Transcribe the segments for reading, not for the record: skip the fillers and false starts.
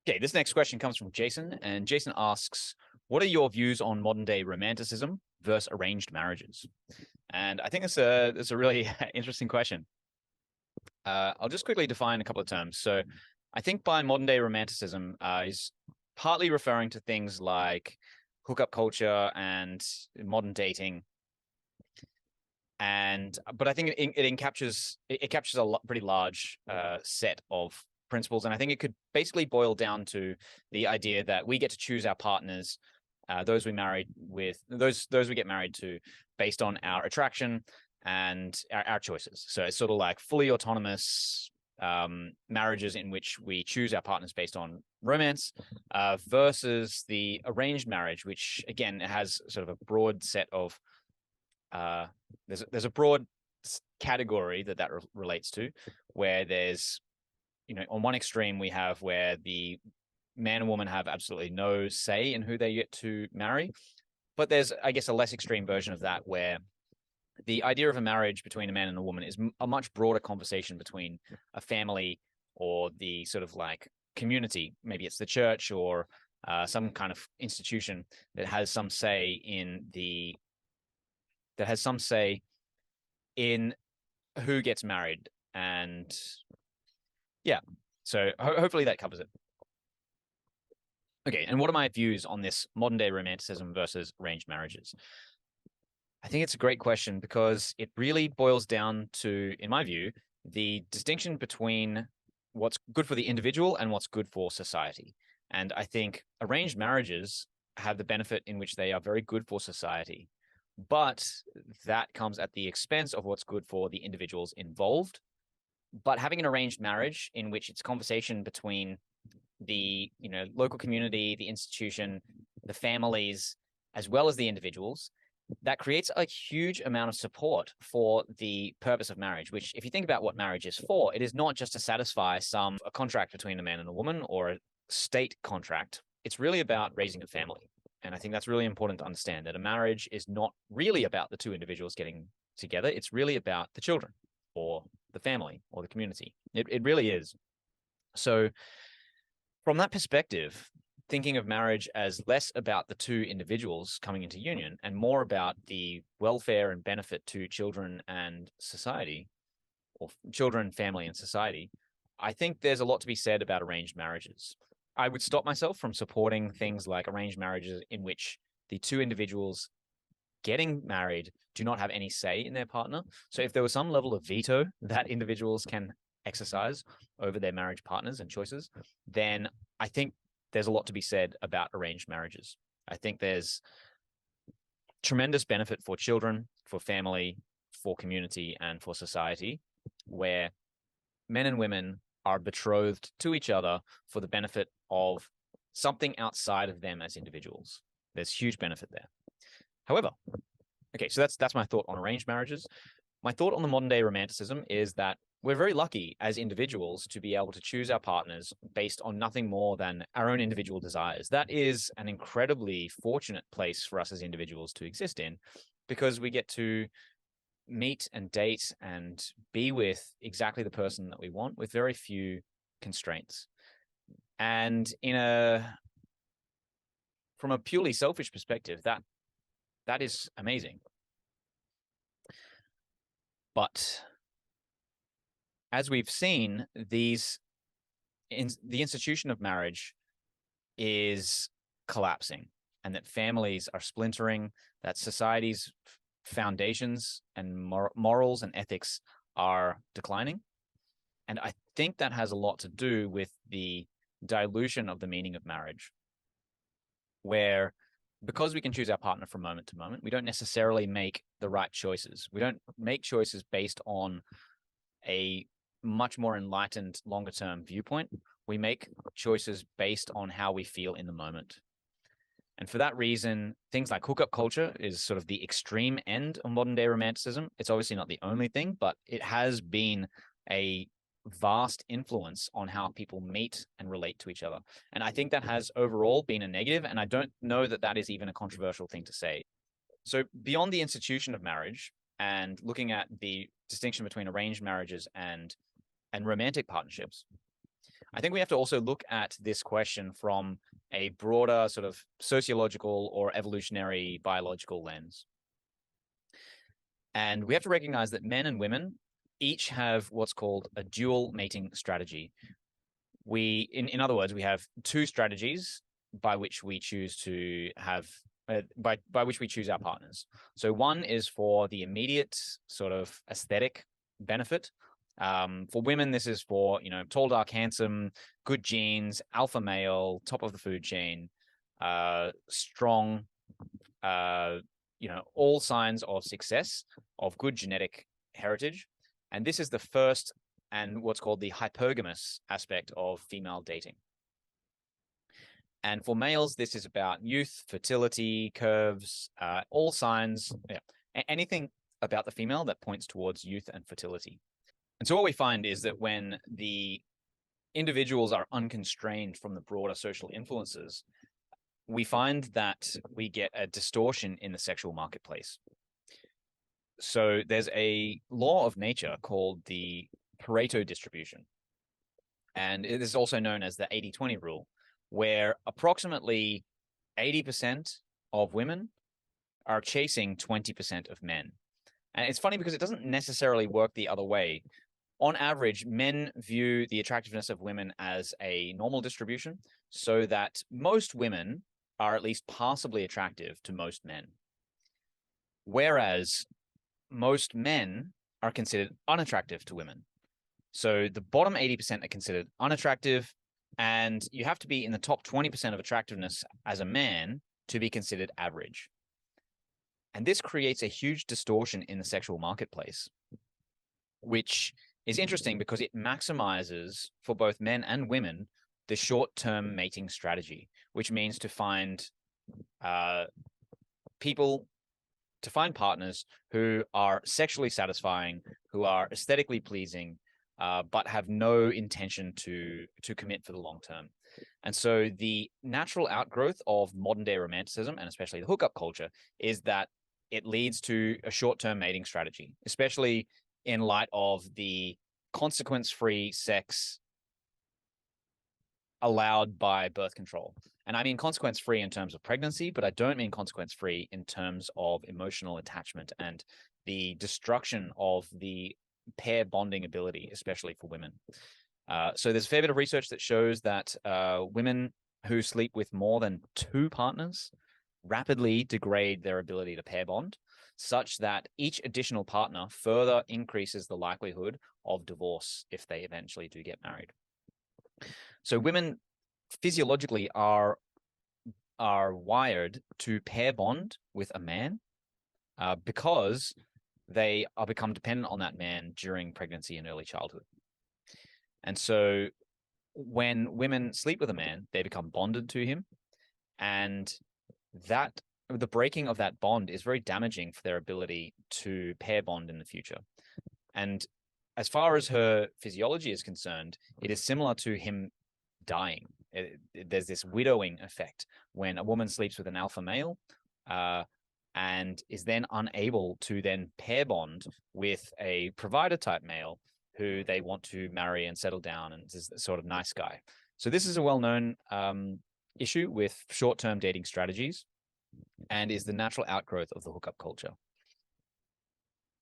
Okay, this next question comes from Jason, and Jason asks, what are your views on modern day romanticism versus arranged marriages? And I think it's a really interesting question. I'll just quickly define a couple of terms. So I think by modern day romanticism is partly referring to things like hookup culture and modern dating. But I think it captures a pretty large set of principles, and I think it could basically boil down to the idea that we get to choose our partners, those we get married to, based on our attraction and our choices. So it's sort of like fully autonomous marriages in which we choose our partners based on romance, versus the arranged marriage, which again has sort of a broad set of there's a broad category that relates to, where there's, on one extreme we have where the man and woman have absolutely no say in who they get to marry, but there's, I guess, a less extreme version of that where the idea of a marriage between a man and a woman is a much broader conversation between a family or the sort of like community. Maybe it's the church or some kind of institution that has some say in who gets married. And yeah, so hopefully that covers it. Okay, and what are my views on this modern day romanticism versus arranged marriages? I think it's a great question because it really boils down to, in my view, the distinction between what's good for the individual and what's good for society. And I think arranged marriages have the benefit in which they are very good for society, but that comes at the expense of what's good for the individuals involved. But having an arranged marriage in which it's conversation between the local community, the institution, the families, as well as the individuals, that creates a huge amount of support for the purpose of marriage, which, if you think about what marriage is for, it is not just to satisfy a contract between a man and a woman or a state contract. It's really about raising a family. And I think that's really important to understand, that a marriage is not really about the two individuals getting together. It's really about the children or the family or the community. It really is. So from that perspective, thinking of marriage as less about the two individuals coming into union and more about the welfare and benefit to children and society, or children, family, and society, I think there's a lot to be said about arranged marriages. I would stop myself from supporting things like arranged marriages in which the two individuals getting married do not have any say in their partner. So if there was some level of veto that individuals can exercise over their marriage partners and choices, then I think there's a lot to be said about arranged marriages. I think there's tremendous benefit for children, for family, for community, and for society, where men and women are betrothed to each other for the benefit of something outside of them as individuals. There's huge benefit there. However, okay, so that's my thought on arranged marriages. My thought on the modern day romanticism is that we're very lucky as individuals to be able to choose our partners based on nothing more than our own individual desires. That is an incredibly fortunate place for us as individuals to exist in, because we get to meet and date and be with exactly the person that we want with very few constraints. And from a purely selfish perspective, that is amazing. But as we've seen, the institution of marriage is collapsing, and that families are splintering, that society's foundations and morals and ethics are declining. And I think that has a lot to do with the dilution of the meaning of marriage, where because we can choose our partner from moment to moment, we don't necessarily make the right choices. We don't make choices based on a much more enlightened, longer-term viewpoint. We make choices based on how we feel in the moment. And for that reason, things like hookup culture is sort of the extreme end of modern day romanticism. It's obviously not the only thing, but it has been a vast influence on how people meet and relate to each other. And I think that has overall been a negative, and I don't know that that is even a controversial thing to say. So beyond the institution of marriage and looking at the distinction between arranged marriages and romantic partnerships, I think we have to also look at this question from a broader sort of sociological or evolutionary biological lens. And we have to recognize that men and women each have what's called a dual mating strategy. In other words, we have two strategies by which we choose to have by which we choose our partners. So one is for the immediate sort of aesthetic benefit. For women, this is for, tall, dark, handsome, good genes, alpha male, top of the food chain, strong, all signs of success, of good genetic heritage. And this is the first and what's called the hypergamous aspect of female dating. And for males, this is about youth, fertility, curves, all signs, anything about the female that points towards youth and fertility. And so what we find is that when the individuals are unconstrained from the broader social influences, we find that we get a distortion in the sexual marketplace. So there's a law of nature called the Pareto distribution. And it is also known as the 80-20 rule, where approximately 80% of women are chasing 20% of men. And it's funny because it doesn't necessarily work the other way. On average, men view the attractiveness of women as a normal distribution, so that most women are at least passably attractive to most men. Whereas most men are considered unattractive to women. So the bottom 80% are considered unattractive, and you have to be in the top 20% of attractiveness as a man to be considered average. And this creates a huge distortion in the sexual marketplace, which is interesting because it maximizes for both men and women the short-term mating strategy, which means to find partners who are sexually satisfying, who are aesthetically pleasing, but have no intention to commit for the long term. And so the natural outgrowth of modern day romanticism, and especially the hookup culture, is that it leads to a short-term mating strategy, especially in light of the consequence-free sex allowed by birth control. And I mean consequence-free in terms of pregnancy, but I don't mean consequence-free in terms of emotional attachment and the destruction of the pair bonding ability, especially for women. So there's a fair bit of research that shows that women who sleep with more than two partners rapidly degrade their ability to pair bond, such that each additional partner further increases the likelihood of divorce if they eventually do get married. So women physiologically are wired to pair bond with a man because they are become dependent on that man during pregnancy and early childhood. And so when women sleep with a man, they become bonded to him, and that the breaking of that bond is very damaging for their ability to pair bond in the future. And as far as her physiology is concerned, it is similar to him dying. There's this widowing effect when a woman sleeps with an alpha male and is then unable to then pair bond with a provider type male who they want to marry and settle down and is a sort of nice guy. So this is a well-known issue with short-term dating strategies and is the natural outgrowth of the hookup culture,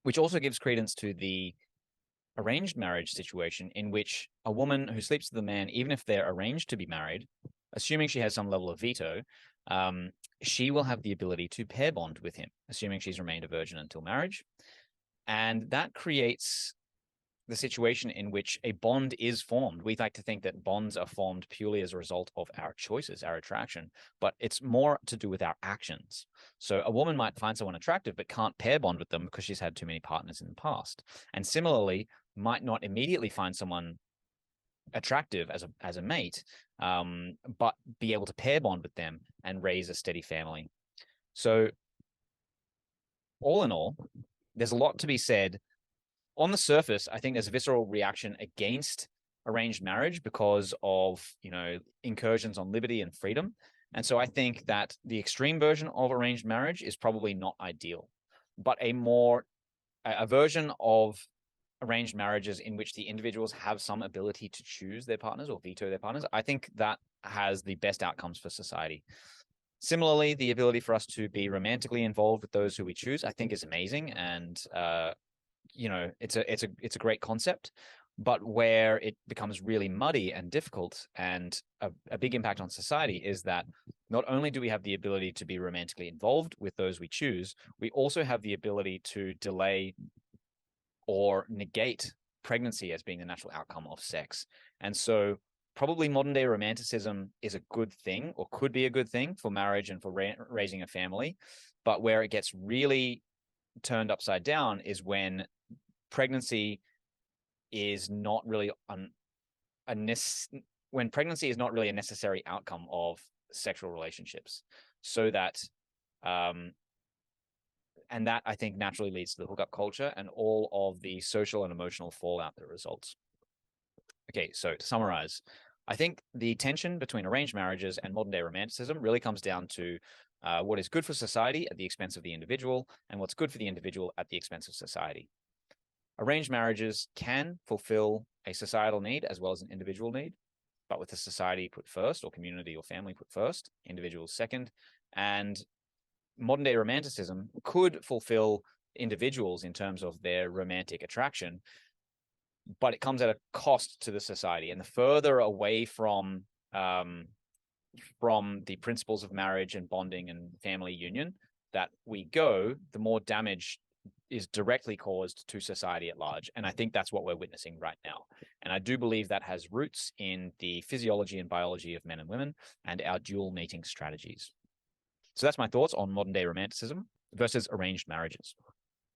which also gives credence to the arranged marriage situation in which a woman who sleeps with a man, even if they're arranged to be married, assuming she has some level of veto, she will have the ability to pair bond with him, assuming she's remained a virgin until marriage. And that creates the situation in which a bond is formed. We like to think that bonds are formed purely as a result of our choices, our attraction, but it's more to do with our actions. So a woman might find someone attractive, but can't pair bond with them because she's had too many partners in the past. And similarly, might not immediately find someone attractive as a mate, but be able to pair bond with them and raise a steady family. So all in all, there's a lot to be said. On the surface, I think there's a visceral reaction against arranged marriage because of, incursions on liberty and freedom. And so I think that the extreme version of arranged marriage is probably not ideal, but a version of arranged marriages in which the individuals have some ability to choose their partners or veto their partners, I think that has the best outcomes for society. Similarly, the ability for us to be romantically involved with those who we choose, I think, is amazing, and it's a great concept. But where it becomes really muddy and difficult, and a big impact on society, is that not only do we have the ability to be romantically involved with those we choose, we also have the ability to delay or negate pregnancy as being the natural outcome of sex. And so probably modern day romanticism is a good thing, or could be a good thing, for marriage and for raising a family. But where it gets really turned upside down is when pregnancy is not really when pregnancy is not really a necessary outcome of sexual relationships. So that and that, I think, naturally leads to the hookup culture and all of the social and emotional fallout that results. Okay, so to summarize, I think the tension between arranged marriages and modern day romanticism really comes down to what is good for society at the expense of the individual, and what's good for the individual at the expense of society. Arranged marriages can fulfill a societal need as well as an individual need, but with the society put first, or community or family put first, individuals second. And modern day romanticism could fulfill individuals in terms of their romantic attraction, but it comes at a cost to the society. And the further away from the principles of marriage and bonding and family union that we go, the more damage is directly caused to society at large. And I think that's what we're witnessing right now. And I do believe that has roots in the physiology and biology of men and women and our dual mating strategies. So that's my thoughts on modern day romanticism versus arranged marriages.